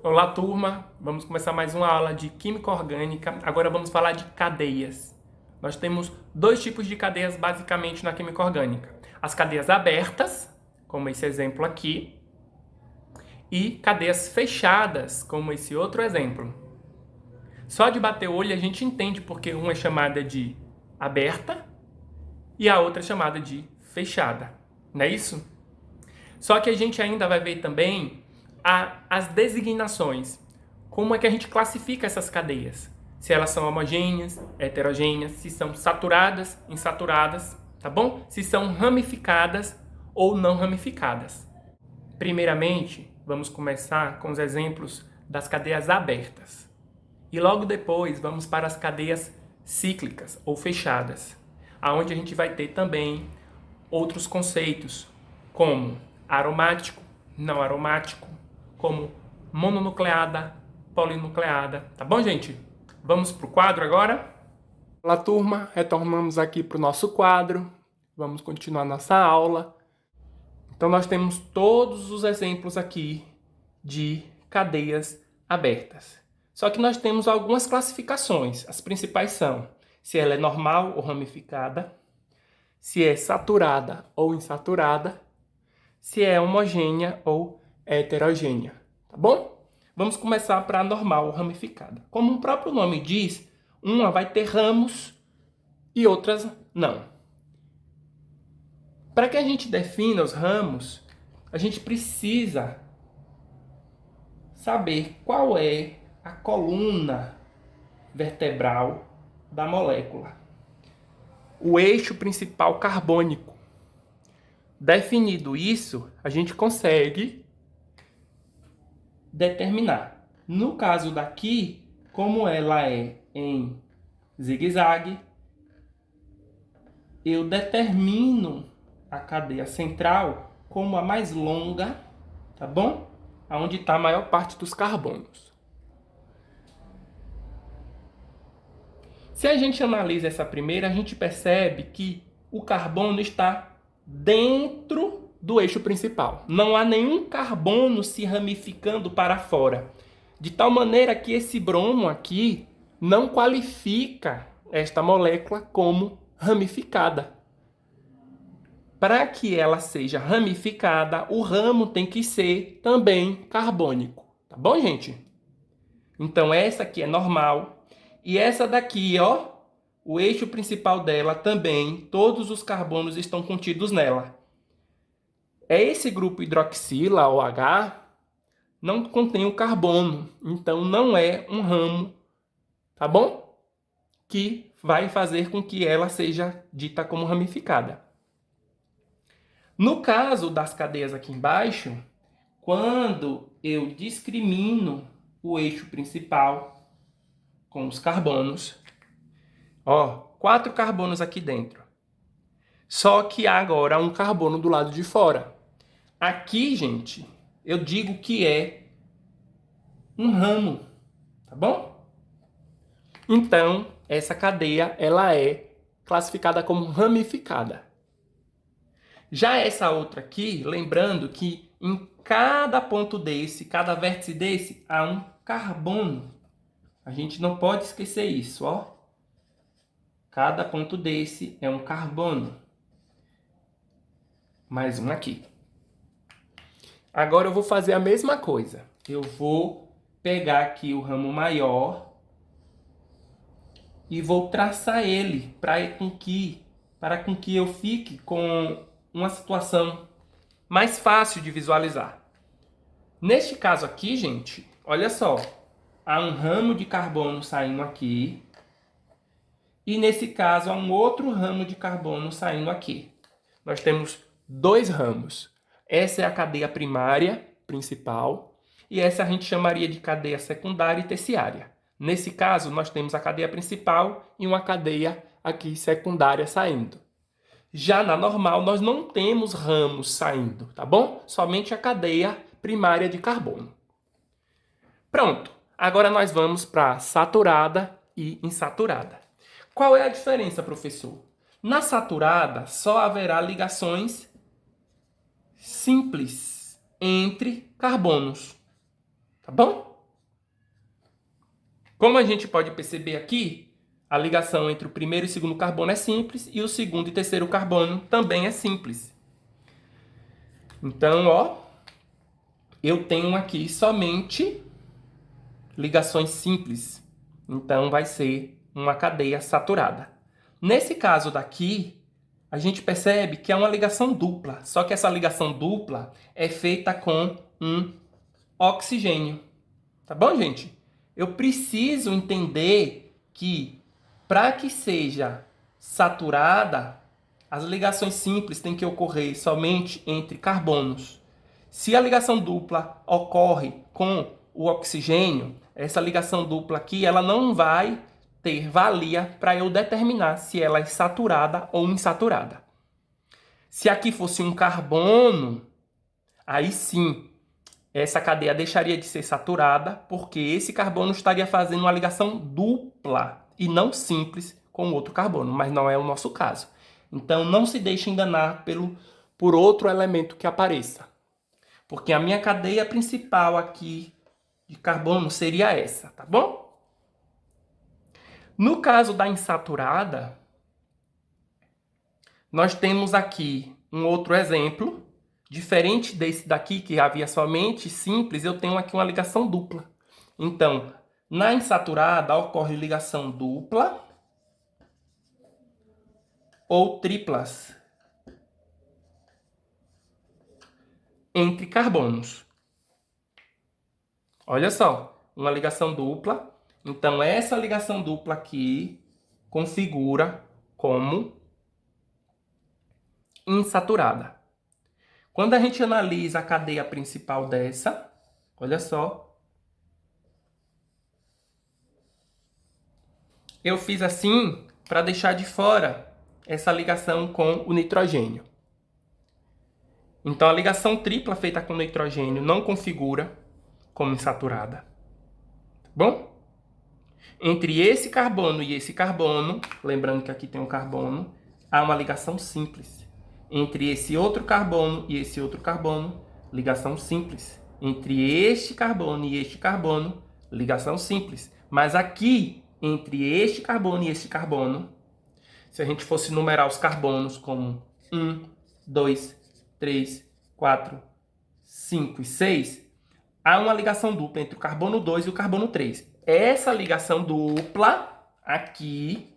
Olá, turma! Vamos começar mais uma aula de Química Orgânica. Agora vamos falar de cadeias. Nós temos dois tipos de cadeias basicamente na Química Orgânica. As cadeias abertas, como esse exemplo aqui, e cadeias fechadas, como esse outro exemplo. Só de bater o olho a gente entende porque uma é chamada de aberta e a outra é chamada de fechada. Não é isso? Só que a gente ainda vai ver também as designações. Como é que a gente classifica essas cadeias? Se elas são homogêneas, heterogêneas, se são saturadas, insaturadas, tá bom? Se são ramificadas ou não ramificadas. Primeiramente, vamos começar com os exemplos das cadeias abertas. E logo depois vamos para as cadeias cíclicas ou fechadas, aonde a gente vai ter também outros conceitos, como aromático, não aromático, como mononucleada, polinucleada. Tá bom, gente? Vamos para o quadro agora? Olá, turma. Retornamos aqui para o nosso quadro. Vamos continuar nossa aula. Então, nós temos todos os exemplos aqui de cadeias abertas. Só que nós temos algumas classificações. As principais são se ela é normal ou ramificada, se é saturada ou insaturada, se é homogênea ou heterogênea, tá bom? Vamos começar para a normal ou ramificada. Como o próprio nome diz, uma vai ter ramos e outras não. Para que a gente defina os ramos, a gente precisa saber qual é a coluna vertebral da molécula, o eixo principal carbônico. Definido isso, a gente consegue determinar. No caso daqui, como ela é em zigue-zague, eu determino a cadeia central como a mais longa, tá bom? Aonde está a maior parte dos carbonos. Se a gente analisa essa primeira, a gente percebe que o carbono está dentro do eixo principal. Não há nenhum carbono se ramificando para fora. De tal maneira que esse bromo aqui não qualifica esta molécula como ramificada. Para que ela seja ramificada, o ramo tem que ser também carbônico. Tá bom, gente? Então essa aqui é normal. E essa daqui, ó, o eixo principal dela também, todos os carbonos estão contidos nela. É esse grupo hidroxila, OH, não contém o carbono, então não é um ramo, tá bom? Que vai fazer com que ela seja dita como ramificada. No caso das cadeias aqui embaixo, quando eu discrimino o eixo principal com os carbonos, ó, 4 carbonos aqui dentro. Só que há agora um carbono do lado de fora. Aqui, gente, eu digo que é um ramo, tá bom? Então, essa cadeia, ela é classificada como ramificada. Já essa outra aqui, lembrando que em cada ponto desse, cada vértice desse, há um carbono. A gente não pode esquecer isso, ó. Cada ponto desse é um carbono. Mais um aqui. Agora eu vou fazer a mesma coisa. Eu vou pegar aqui o ramo maior e vou traçar ele para com que eu fique com uma situação mais fácil de visualizar. Neste caso aqui, gente, olha só. Há um ramo de carbono saindo aqui. E nesse caso, há um outro ramo de carbono saindo aqui. Nós temos 2 ramos. Essa é a cadeia primária, principal, e essa a gente chamaria de cadeia secundária e terciária. Nesse caso, nós temos a cadeia principal e uma cadeia aqui secundária saindo. Já na normal, nós não temos ramos saindo, tá bom? Somente a cadeia primária de carbono. Pronto. Agora nós vamos para saturada e insaturada. Qual é a diferença, professor? Na saturada, só haverá ligações simples entre carbonos, tá bom? Como a gente pode perceber aqui, a ligação entre o primeiro e o segundo carbono é simples e o segundo e terceiro carbono também é simples. Então, ó, eu tenho aqui somente ligações simples. Então, vai ser uma cadeia saturada. Nesse caso daqui, a gente percebe que é uma ligação dupla. Só que essa ligação dupla é feita com um oxigênio. Tá bom, gente? Eu preciso entender que para que seja saturada, as ligações simples têm que ocorrer somente entre carbonos. Se a ligação dupla ocorre com o oxigênio, essa ligação dupla aqui, ela não vai ter valia para eu determinar se ela é saturada ou insaturada. Se aqui fosse um carbono, aí sim, essa cadeia deixaria de ser saturada, porque esse carbono estaria fazendo uma ligação dupla e não simples com outro carbono, mas não é o nosso caso. Então, não se deixe enganar por outro elemento que apareça. Porque a minha cadeia principal aqui de carbono seria essa, tá bom? No caso da insaturada, nós temos aqui um outro exemplo. Diferente desse daqui, que havia somente simples, eu tenho aqui uma ligação dupla. Então, na insaturada ocorre ligação dupla ou triplas entre carbonos. Olha só, uma ligação dupla. Então, essa ligação dupla aqui configura como insaturada. Quando a gente analisa a cadeia principal dessa, olha só, eu fiz assim para deixar de fora essa ligação com o nitrogênio. Então, a ligação tripla feita com nitrogênio não configura como insaturada. Tá bom? Entre esse carbono e esse carbono, lembrando que aqui tem um carbono, há uma ligação simples. Entre esse outro carbono e esse outro carbono, ligação simples. Entre este carbono e este carbono, ligação simples. Mas aqui, entre este carbono e este carbono, se a gente fosse numerar os carbonos como 1, 2, 3, 4, 5 e 6, há uma ligação dupla entre o carbono 2 e o carbono 3. Essa ligação dupla aqui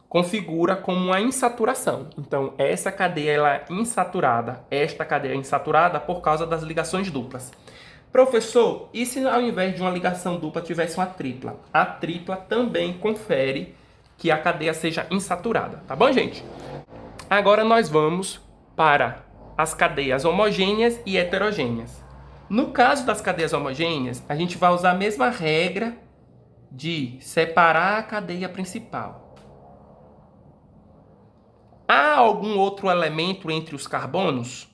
configura como uma insaturação. Então, essa cadeia ela é insaturada, esta cadeia é insaturada por causa das ligações duplas. Professor, e se ao invés de uma ligação dupla tivesse uma tripla? A tripla também confere que a cadeia seja insaturada, tá bom, gente? Agora nós vamos para as cadeias homogêneas e heterogêneas. No caso das cadeias homogêneas, a gente vai usar a mesma regra de separar a cadeia principal. Há algum outro elemento entre os carbonos?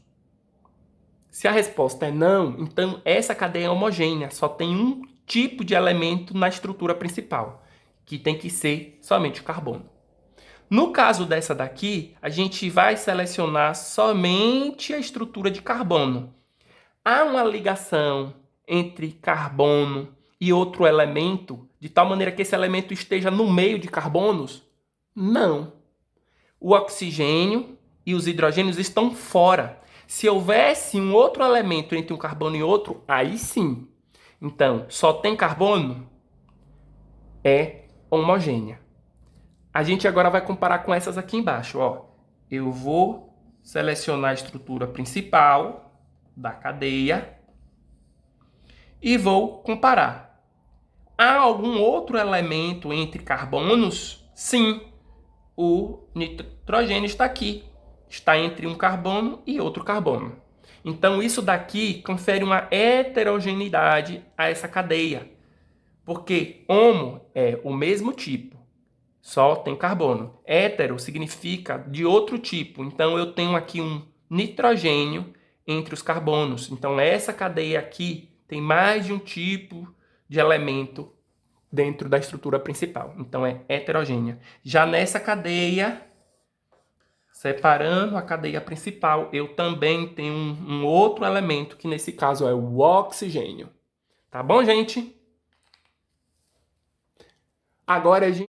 Se a resposta é não, então essa cadeia é homogênea, só tem um tipo de elemento na estrutura principal, que tem que ser somente o carbono. No caso dessa daqui, a gente vai selecionar somente a estrutura de carbono. Há uma ligação entre carbono e outro elemento, de tal maneira que esse elemento esteja no meio de carbonos? Não. O oxigênio e os hidrogênios estão fora. Se houvesse um outro elemento entre um carbono e outro, aí sim. Então, só tem carbono? É homogênea. A gente agora vai comparar com essas aqui embaixo. Ó. Eu vou selecionar a estrutura principal da cadeia e vou comparar. Há algum outro elemento entre carbonos? Sim. O nitrogênio está aqui. Está entre um carbono e outro carbono. Então, isso daqui confere uma heterogeneidade a essa cadeia. Porque homo é o mesmo tipo, só tem carbono. Hétero significa de outro tipo. Então, eu tenho aqui um nitrogênio entre os carbonos. Então, essa cadeia aqui tem mais de um tipo de elemento dentro da estrutura principal. Então, é heterogênea. Já nessa cadeia, separando a cadeia principal, eu também tenho um outro elemento, que nesse caso é o oxigênio. Tá bom, gente? Agora a gente